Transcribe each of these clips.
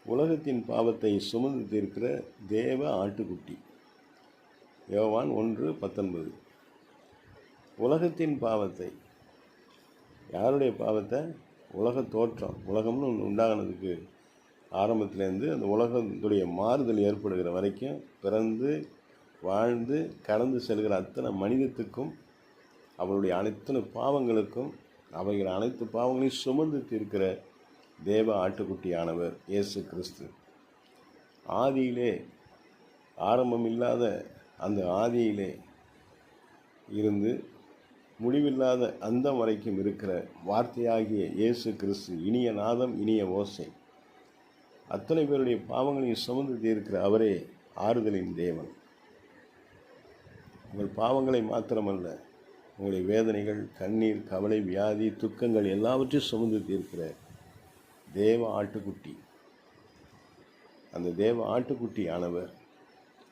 உலகத்தின் பாவத்தை சுமந்து தீர்க்கிற தேவ ஆட்டுக்குட்டி. யோவான் 1:19. உலகத்தின் பாவத்தை, யாருடைய பாவத்தை? உலக தோற்றம், உலகம்னு ஒன்று உண்டாகினதுக்கு ஆரம்பத்திலேருந்து அந்த உலகத்துடைய மாறுதல் ஏற்படுகிற வரைக்கும் பிறந்து வாழ்ந்து கடந்து செல்கிற அத்தனை மனிதத்துக்கும் அவளுடைய அனைத்து பாவங்களுக்கும் அவைகள் அனைத்து பாவங்களையும் சுமந்து தீர்க்கிற தேவ ஆட்டுக்குட்டியானவர் இயேசு கிறிஸ்து. ஆதியிலே, ஆரம்பமில்லாத அந்த ஆதியிலே இருந்து முடிவில்லாத அந்தம் வரைக்கும் இருக்கிற வார்த்தையாகிய இயேசு கிறிஸ்து, இனிய நாதம் இனிய ஓசை, அத்தனை பேருடைய பாவங்களையும் சுமந்து தீர்க்கிற அவரே ஆறுதலின் தேவன். உங்கள் பாவங்களை மாத்திரமல்ல, உங்களுடைய வேதனைகள், கண்ணீர், கவலை, வியாதி, துக்கங்கள் எல்லாவற்றையும் சுமந்து தீர்க்கிற தேவ ஆட்டுக்குட்டி. அந்த தேவ ஆட்டுக்குட்டி ஆனவர்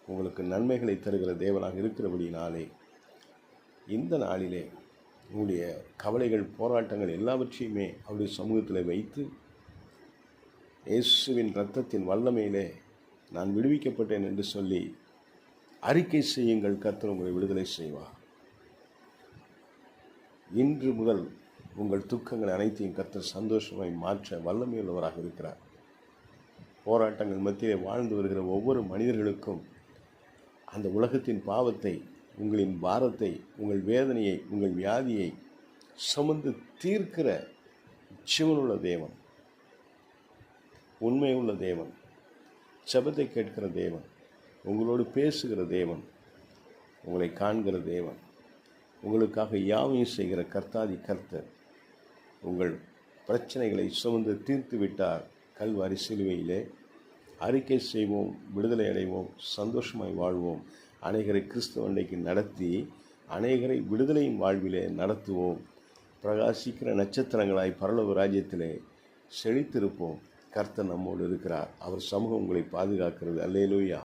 உங்களுக்கு நன்மைகளை தருகிற தேவனாக இருக்கிறபடினாலே இந்த நாளிலே உங்களுடைய கவலைகள், போராட்டங்கள் எல்லாவற்றையுமே அவருடைய சமூகத்தில் வைத்து, இயேசுவின் இரத்தத்தின் வல்லமையிலே நான் விடுவிக்கப்பட்டேன் என்று சொல்லி அறிக்கை செய்யுங்கள். கர்த்தர் உங்களை விடுதலை செய்வார். இன்று முதல் உங்கள் துக்கங்கள் அனைத்தையும் கர்த்தர் சந்தோஷமாய் மாற்ற வல்லமையுள்ளவராக இருக்கிறார். போராட்டங்கள் மத்தியிலே வாழ்ந்து வருகிற ஒவ்வொரு மனிதர்களுக்கும் அந்த உலகத்தின் பாவத்தை, உங்களின் பாரத்தை, உங்கள் வேதனையை, உங்கள் வியாதியை சுமந்து தீர்க்கிற ஜீவனுள்ள தேவன், உண்மையுள்ள தேவன், ஜெபத்தை கேட்கிற தேவன், உங்களோடு பேசுகிற தேவன், உங்களை காண்கிற தேவன், உங்களுக்காக யாவையும் செய்கிற கர்த்தாதி கர்த்தர் உங்கள் பிரச்சனைகளை சுமந்து தீர்த்து விட்டார். கல்வாரி சிலுவையிலே அறிக்கை செய்வோம், விடுதலை அடைவோம், சந்தோஷமாய் வாழ்வோம். அநேகரை கிறிஸ்துவ அன்னைக்கு நடத்தி அநேகரை விடுதலையின் வாழ்விலே நடத்துவோம். பிரகாசிக்கிற நட்சத்திரங்களாய் பரலோக ராஜ்யத்திலே செழித்திருப்போம். கர்த்தர் நம்மோடு இருக்கிறார். அவர் சமூகம் உங்களை பாதுகாக்கிறது. அல்லேலூயா.